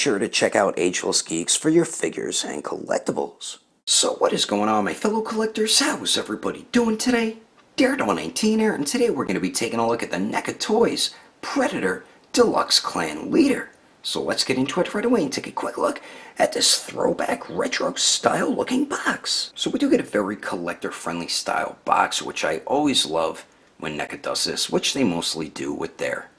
sure to check out Ageless Geeks for your figures and collectibles. So what is going on, my fellow collectors? How's everybody doing today? Daredevil 19 here, and today we're going to be taking a look at the Neca Toys Predator Deluxe Clan Leader. So let's get into it right away and take a quick look at this throwback retro style looking box. So we do get a very collector friendly style box, which I always love when Neca does this, which they mostly do with their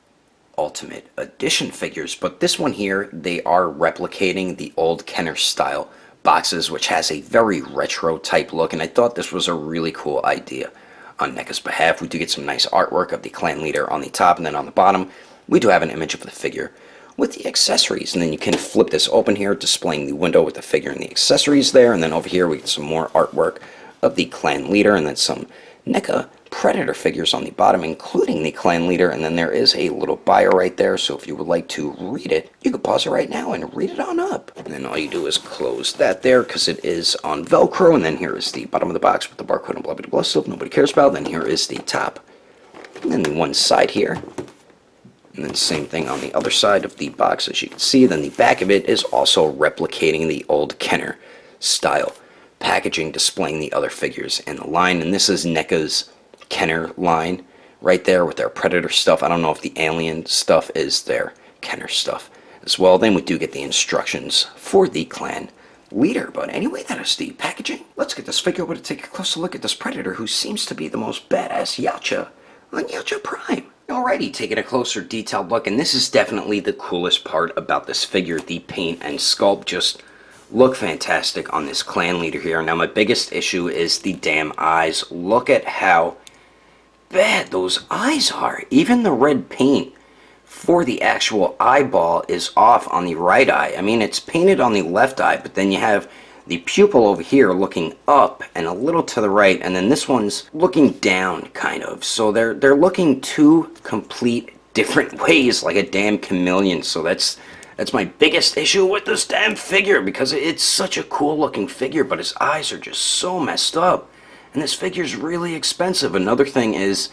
Ultimate Edition figures, but this one here, they are replicating the old Kenner style boxes, which has a very retro type look, and I thought this was a really cool idea on Neca's behalf. We do get some nice artwork of the clan leader on the top, and then on the bottom we do have an image of the figure with the accessories, and then you can flip this open here, displaying the window with the figure and the accessories there, and then over here we get some more artwork of the clan leader, and then some Neca Predator figures on the bottom, including the clan leader, and then there is a little bio right there, so if you would like to read it, you can pause it right now and read it on up. And then all you do is close that there, because it is on Velcro, and then here is the bottom of the box with the barcode and blah blah blah stuff nobody cares about. Then here is the top, and then the one side here, and then same thing on the other side of the box, as you can see. Then the back of it is also replicating the old Kenner style packaging, displaying the other figures in the line, and this is Neca's Kenner line right there with their Predator stuff. I don't know if the Alien stuff is their Kenner stuff as well. Then we do get the instructions for the clan leader, but anyway, that is the packaging. Let's get this figure over to take a closer look at this Predator, who seems to be the most badass Yacha on Yacha Prime. Alrighty, taking a closer detailed look, and this is definitely the coolest part about this figure. The paint and sculpt just look fantastic on this clan leader here. Now my biggest issue is the damn eyes. Look at how bad those eyes are. Even the red paint for the actual eyeball is off on the right eye. I mean, it's painted on the left eye, but then you have the pupil over here looking up and a little to the right, and then this one's looking down kind of. So they're looking two complete different ways, like a damn chameleon. So that's my biggest issue with this damn figure, because it's such a cool looking figure, but his eyes are just so messed up. And this figure's really expensive. Another thing is,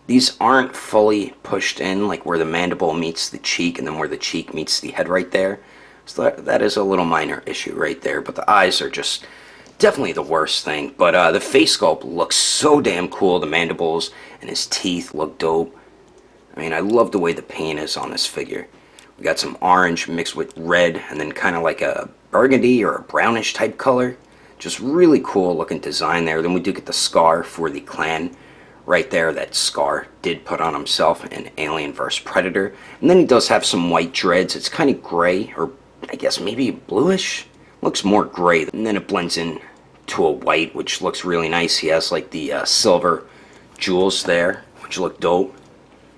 these aren't fully pushed in, like where the mandible meets the cheek and then where the cheek meets the head right there. So that is a little minor issue right there, but the eyes are just definitely the worst thing. But the face sculpt looks so damn cool. The mandibles and his teeth look dope. I mean, I love the way the paint is on this figure. We got some orange mixed with red, and then kind of like a burgundy or a brownish type color. Just really cool looking design there. Then we do get the scar for the clan right there. That Scar did put on himself in Alien vs Predator. And then he does have some white dreads. It's kind of gray, or I guess maybe bluish. Looks more gray, and then it blends in to a white, which looks really nice. He has like the silver jewels there, which look dope.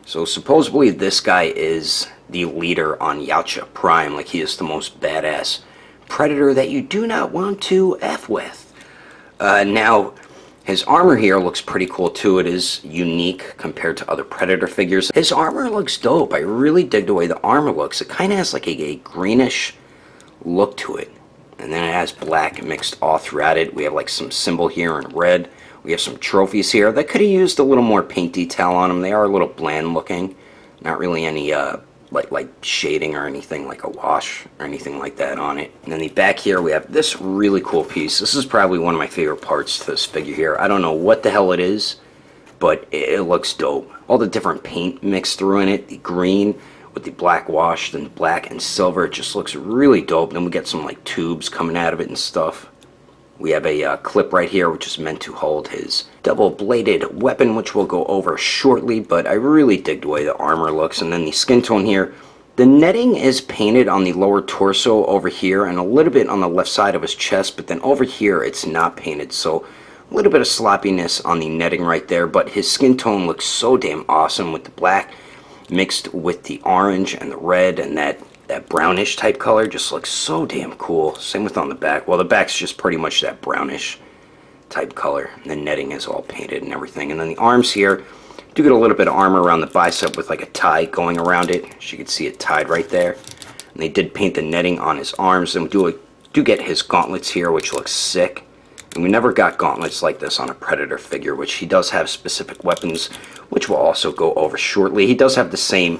So supposedly this guy is the leader on Yacha Prime. Like, he is the most badass Predator that you do not want to F with. Now, his armor here looks pretty cool too. It is unique compared to other Predator figures. His armor looks dope. I really dig the way the armor looks. It kind of has like a greenish look to it. And then it has black mixed all throughout it. We have like some symbol here in red. We have some trophies here that could have used a little more paint detail on them. They are a little bland looking. Not really any like shading or anything like a wash or anything like that on it. And then the back here we have this really cool piece. This is probably one of my favorite parts to this figure here. I don't know what the hell it is, but it looks dope. All the different paint mixed through in it. The green with the black wash, then black and silver. It just looks really dope. Then we get some like tubes coming out of it and stuff. We have a clip right here, which is meant to hold his double-bladed weapon, which we'll go over shortly, but I really dig the way the armor looks. And then the skin tone here. The netting is painted on the lower torso over here and a little bit on the left side of his chest, but then over here it's not painted, so a little bit of sloppiness on the netting right there, but his skin tone looks so damn awesome with the black mixed with the orange and the red, and that brownish type color just looks so damn cool. Same with on the back. Well, the back's just pretty much that brownish type color. And the netting is all painted and everything. And then the arms here do get a little bit of armor around the bicep with like a tie going around it. As you can see, it tied right there. And they did paint the netting on his arms. And we do get his gauntlets here, which looks sick. And we never got gauntlets like this on a Predator figure, which he does have specific weapons, which we'll also go over shortly. He does have the same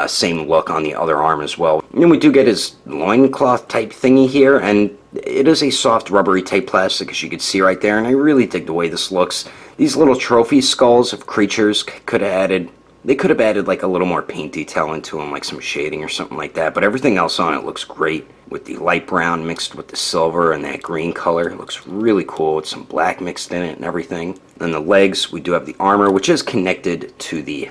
Same look on the other arm as well. And then we do get his loincloth type thingy here, and it is a soft rubbery type plastic, as you can see right there, and I really dig the way this looks. These little trophy skulls of creatures could have added, they could have added like a little more paint detail into them, like some shading or something like that, but everything else on it looks great with the light brown mixed with the silver and that green color. It looks really cool with some black mixed in it and everything. Then the legs, we do have the armor, which is connected to the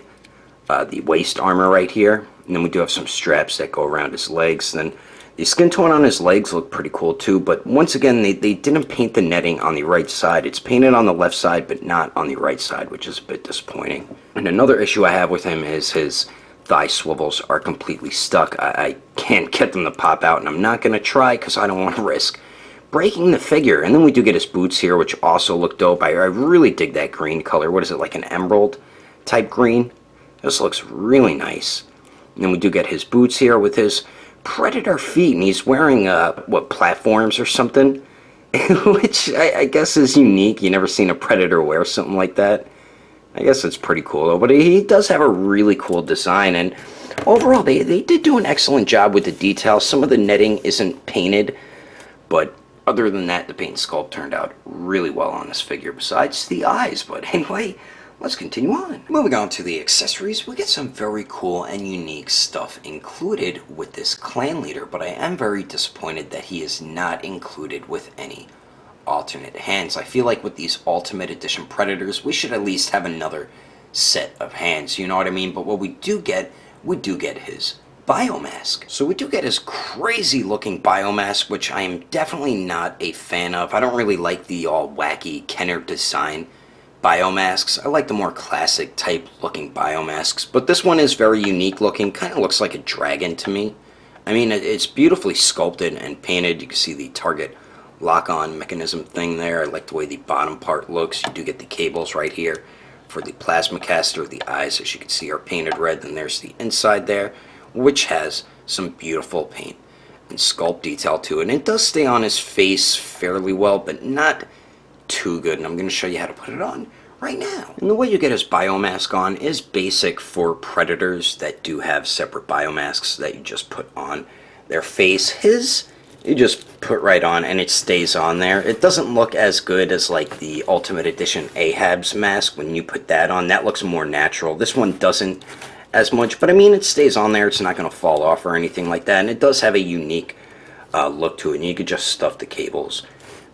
waist armor right here, and then we do have some straps that go around his legs. Then the skin tone on his legs look pretty cool too, but once again they didn't paint the netting on the right side. It's painted on the left side but not on the right side, which is a bit disappointing. And another issue I have with him is his thigh swivels are completely stuck. I can't get them to pop out, and I'm not going to try because I don't want to risk breaking the figure. And then we do get his boots here, which also look dope. I really dig that green color. What is it, like an emerald type green? This looks really nice. And then we do get his boots here with his predator feet, and he's wearing what, platforms or something, which I guess is unique. You never seen a predator wear something like that. I guess it's pretty cool though, but he does have a really cool design, and overall they did do an excellent job with the details. Some of the netting isn't painted, but other than that, the paint sculpt turned out really well on this figure, besides the eyes. But anyway, let's continue on. Moving on to the accessories, we get some very cool and unique stuff included with this clan leader, but I am very disappointed that he is not included with any alternate hands. I feel like with these Ultimate Edition Predators, we should at least have another set of hands, you know what I mean? But what we do get his biomask. So we do get his crazy looking biomask, which I am definitely not a fan of. I don't really like the all wacky Kenner design biomasks. I like the more classic type looking biomasks, but this one is very unique looking. Kind of looks like a dragon to me. I mean, it's beautifully sculpted and painted. You can see the target lock-on mechanism thing there. I like the way the bottom part looks. You do get the cables right here for the plasma caster. The eyes, as you can see, are painted red. Then there's the inside there, which has some beautiful paint and sculpt detail to it. And it does stay on his face fairly well, but not too good. And I'm going to show you how to put it on right now. And the way you get his biomask on is basic for predators that do have separate biomasks that you just put on their face. His, you just put right on and it stays on there. It doesn't look as good as like the Ultimate Edition Ahab's mask. When you put that on, that looks more natural. This one doesn't as much, but I mean, it stays on there. It's not going to fall off or anything like that, and it does have a unique look to it, and you could just stuff the cables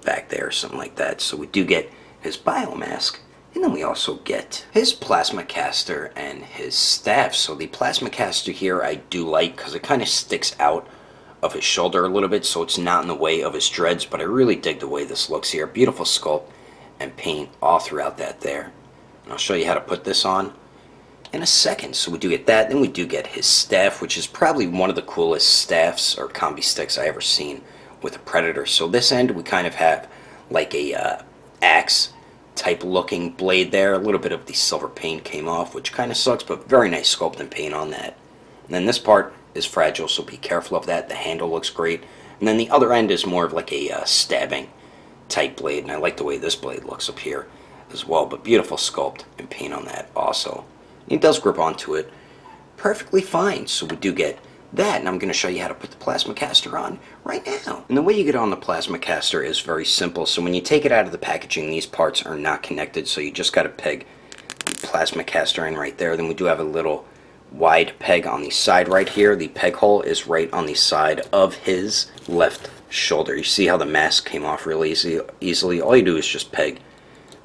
back there or something like that. So we do get his biomask, and then we also get his plasma caster and his staff. So the plasma caster here I do like because it kind of sticks out of his shoulder a little bit, so it's not in the way of his dreads, but I really dig the way this looks here. Beautiful sculpt and paint all throughout that there. And I'll show you how to put this on in a second. So we do get that, then we do get his staff, which is probably one of the coolest staffs or combi sticks I ever seen with a Predator. So this end we kind of have like a axe type looking blade there. A little bit of the silver paint came off, which kind of sucks, but very nice sculpt and paint on that. And then this part is fragile, so be careful of that. The handle looks great. And then the other end is more of like a stabbing type blade, and I like the way this blade looks up here as well, but beautiful sculpt and paint on that also. It does grip onto it perfectly fine. So we do get that, and I'm going to show you how to put the plasma caster on right now. And the way you get on the plasma caster is very simple. So when you take it out of the packaging, these parts are not connected, so you just got to peg the plasma caster in right there. Then we do have a little wide peg on the side right here. The peg hole is right on the side of his left shoulder. You see how the mask came off really easily. All you do is just peg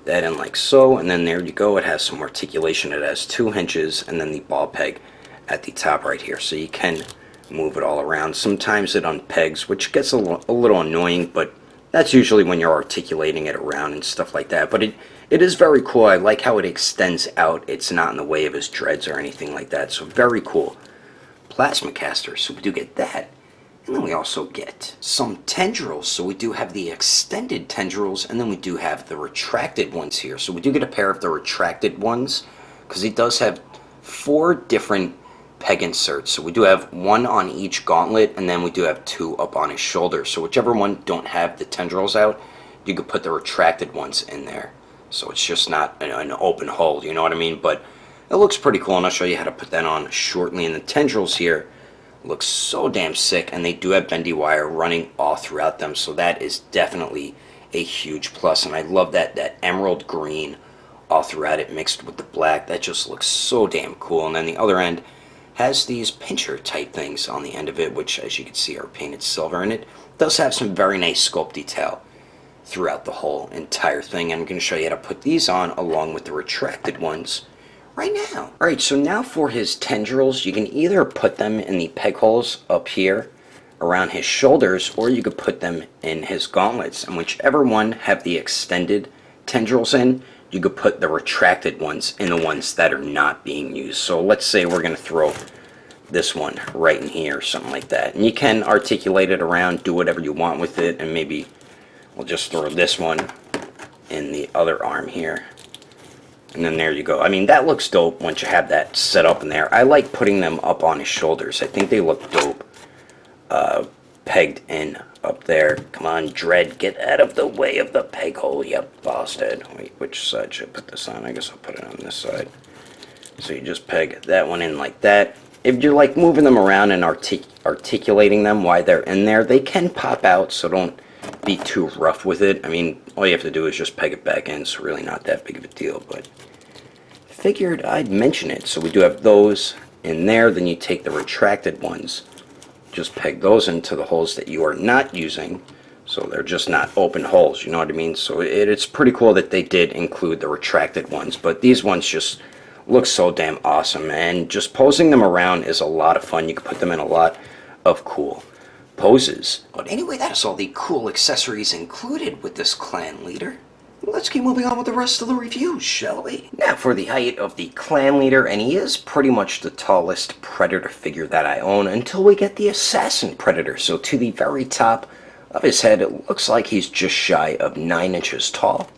that in like so, and then there you go. It has some articulation. It has 2 hinges and then the ball peg at the top right here, so you can move it all around. Sometimes it unpegs, which gets a little annoying, but that's usually when you're articulating it around and stuff like that. But it is very cool. I like how it extends out. It's not in the way of his dreads or anything like that, so very cool plasma caster. So we do get that. And then we also get some tendrils. So we do have the extended tendrils, and then we do have the retracted ones here. So we do get a pair of the retracted ones, because he does have 4 different peg inserts. So we do have 1 on each gauntlet, and then we do have 2 up on his shoulder. So whichever one don't have the tendrils out, you could put the retracted ones in there. So it's just not an open hole, you know what I mean? But It looks pretty cool, and I'll show you how to put that on shortly. And the tendrils here look so damn sick, and they do have bendy wire running all throughout them, so that is definitely a huge plus. And I love that emerald green all throughout it mixed with the black. That just looks so damn cool. And then the other end has these pincher type things on the end of it, which as you can see are painted silver, and it does have some very nice sculpt detail throughout the whole entire thing. And I'm going to show you how to put these on along with the retracted ones right now. Alright, so now for his tendrils, you can either put them in the peg holes up here around his shoulders, or you could put them in his gauntlets, and whichever one have the extended tendrils in, you could put the retracted ones in the ones that are not being used. So let's say we're going to throw this one right in here or something like that, and you can articulate it around, do whatever you want with it, and maybe we'll just throw this one in the other arm here. And then there you go. I mean, that looks dope once you have that set up in there. I like putting them up on his shoulders. I think they look dope pegged in up there. Come on, Dread, get out of the way of the peg hole, you bastard. Wait, which side should I put this on? I guess I'll put it on this side. So you just peg that one in like that. If you're like moving them around and articulating them while they're in there, they can pop out, so don't be too rough with it. I mean, all you have to do is just peg it back in, so really not that big of a deal, but figured I'd mention it. So we do have those in there. Then you take the retracted ones, just peg those into the holes that you are not using, so they're just not open holes, you know what I mean? So it's pretty cool that they did include the retracted ones, but these ones just look so damn awesome, and just posing them around is a lot of fun. You can put them in a lot of cool poses. But anyway, that's all the cool accessories included with this clan leader. Let's keep moving on with the rest of the reviews, shall we? Now for the height of the clan leader, and he is pretty much the tallest predator figure that I own until we get the assassin predator. So to the very top of his head, it looks like he's just shy of 9 inches tall.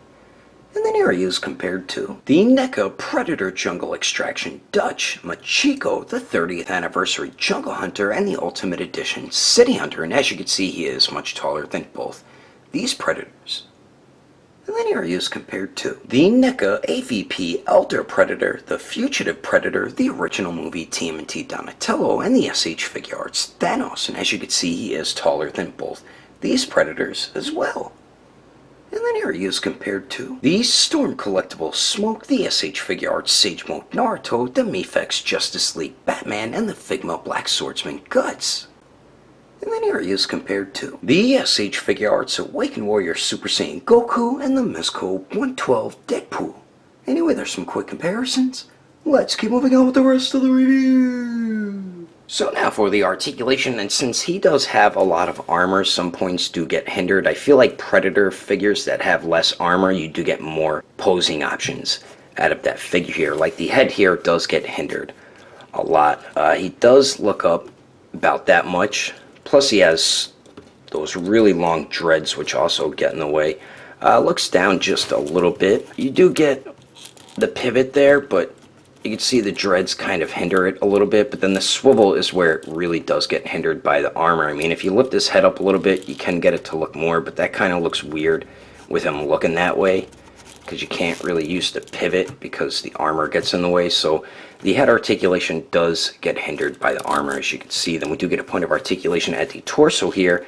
And then here he is compared to the Neca Predator Jungle Extraction Dutch Machiko, the 30th Anniversary Jungle Hunter, and the Ultimate Edition City Hunter. And as you can see, he is much taller than both these predators. And then here he is compared to the Neca AVP Elder Predator, the Fugitive Predator, the original movie TMNT Donatello, and the SH Figure Arts Thanos. And as you can see, he is taller than both these predators as well. And then here he is compared to the Storm Collectible Smoke, the SH Figure Arts Sage Mode Naruto, the Mephex Justice League Batman, and the Figma Black Swordsman Guts. And then here he is compared to the SH Figure Arts Awakened Warrior Super Saiyan Goku and the Mezco 112 Deadpool. Anyway, there's some quick comparisons. Let's keep moving on with the rest of the review. So now for the articulation, and since he does have a lot of armor, some points do get hindered. I feel like Predator figures that have less armor, you do get more posing options out of that figure here. Like the head here does get hindered a lot. He does look up about that much. Plus he has those really long dreads which also get in the way. Looks down just a little bit. You do get the pivot there, but you can see the dreads kind of hinder it a little bit, but then the swivel is where it really does get hindered by the armor. I mean, if you lift his head up a little bit, you can get it to look more, but that kind of looks weird with him looking that way, because you can't really use the pivot because the armor gets in the way. So the head articulation does get hindered by the armor, as you can see. Then we do get a point of articulation at the torso here,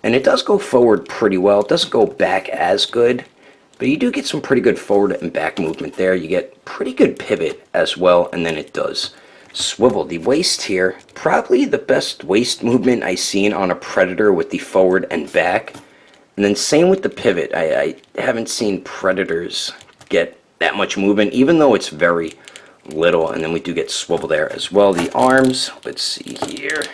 and it does go forward pretty well. It doesn't go back as good, but you do get some pretty good forward and back movement there. You get pretty good pivot as well, and then it does swivel. The waist here, probably the best waist movement I've seen on a Predator with the forward and back. And then same with the pivot. I haven't seen Predators get that much movement, even though it's very little. And then we do get swivel there as well. The arms, let's see here.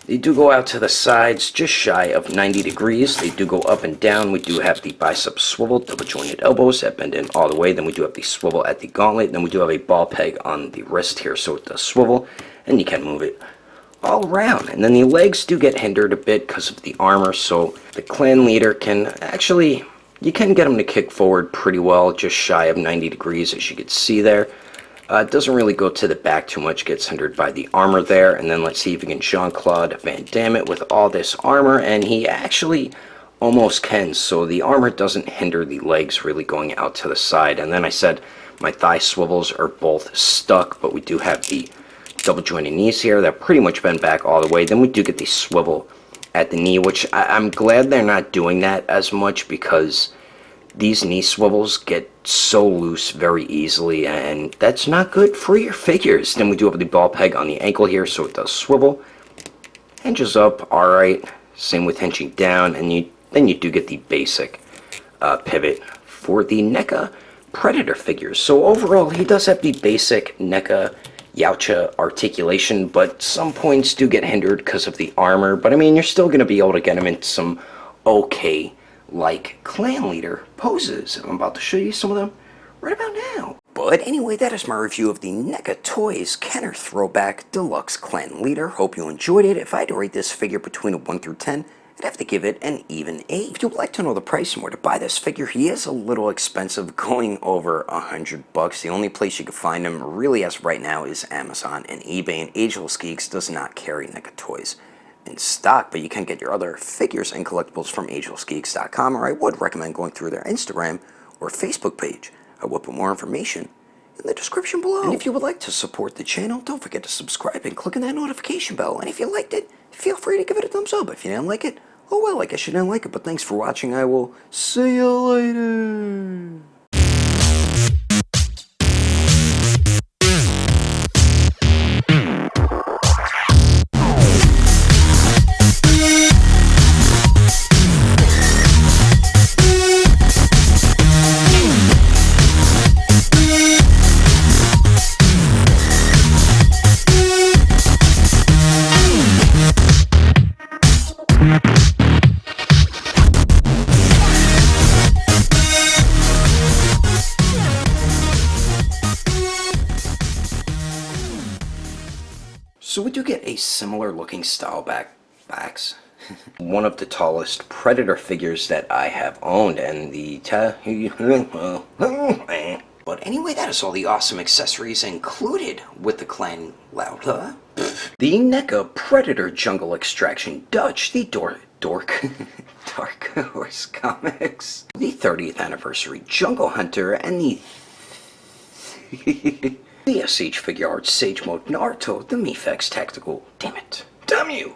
They do go out to the sides just shy of 90 degrees. They do go up and down. We do have the bicep swivel, double jointed elbows that bend in all the way. Then we do have the swivel at the gauntlet. Then we do have a ball peg on the wrist here, so it does swivel, and you can move it all around. And then the legs do get hindered a bit because of the armor, so the clan leader can actually, you can get him to kick forward pretty well, just shy of 90 degrees, as you can see there. It doesn't really go to the back too much, gets hindered by the armor there. And then let's see if we can Jean-Claude Van Damme it with all this armor, and he actually almost can, so the armor doesn't hinder the legs really going out to the side. And then I said My thigh swivels are both stuck, but we do have the double jointed knees here that pretty much bend back all the way. Then we do get the swivel at the knee, which I'm glad they're not doing that as much, because these knee swivels get so loose very easily, and that's not good for your figures. Then we do have the ball peg on the ankle here, so it does swivel. Hinges up, alright. Same with hinging down, and then you do get the basic pivot for the Neca Predator figures. So overall, he does have the basic Neca Yautja articulation, but some points do get hindered because of the armor. But I mean, you're still going to be able to get him into some okay, like, clan leader poses. I'm about to show you some of them right about now. But anyway, that is my review of the Neca Toys Kenner Throwback Deluxe Clan Leader. Hope you enjoyed it. If I had to rate this figure between a 1 through 10, I'd have to give it an even 8. If you'd like to know the price and where to buy this figure, he is a little expensive, going over $100. The only place you can find him really as of right now is Amazon and eBay, and Agelessgeeks does not carry Neca Toys in stock, but you can get your other figures and collectibles from Agelessgeeks.com, or I would recommend going through their Instagram or Facebook page. I will put more information in the description below. And if you would like to support the channel, don't forget to subscribe and click on that notification bell. And if you liked it, feel free to give it a thumbs up. If you didn't like it, oh well, I guess you didn't like it. But thanks for watching. I will see you later. So we do get a similar looking style backs. One of the tallest Predator figures that I have owned, and but anyway, that is all the awesome accessories included with the clan Lauda. The Neca Predator Jungle Extraction Dutch, the Dark Horse Comics, the 30th Anniversary Jungle Hunter, and the the SH Figure Arts Sage Mode Naruto, the Mifex Tactical. Damn it. Damn you!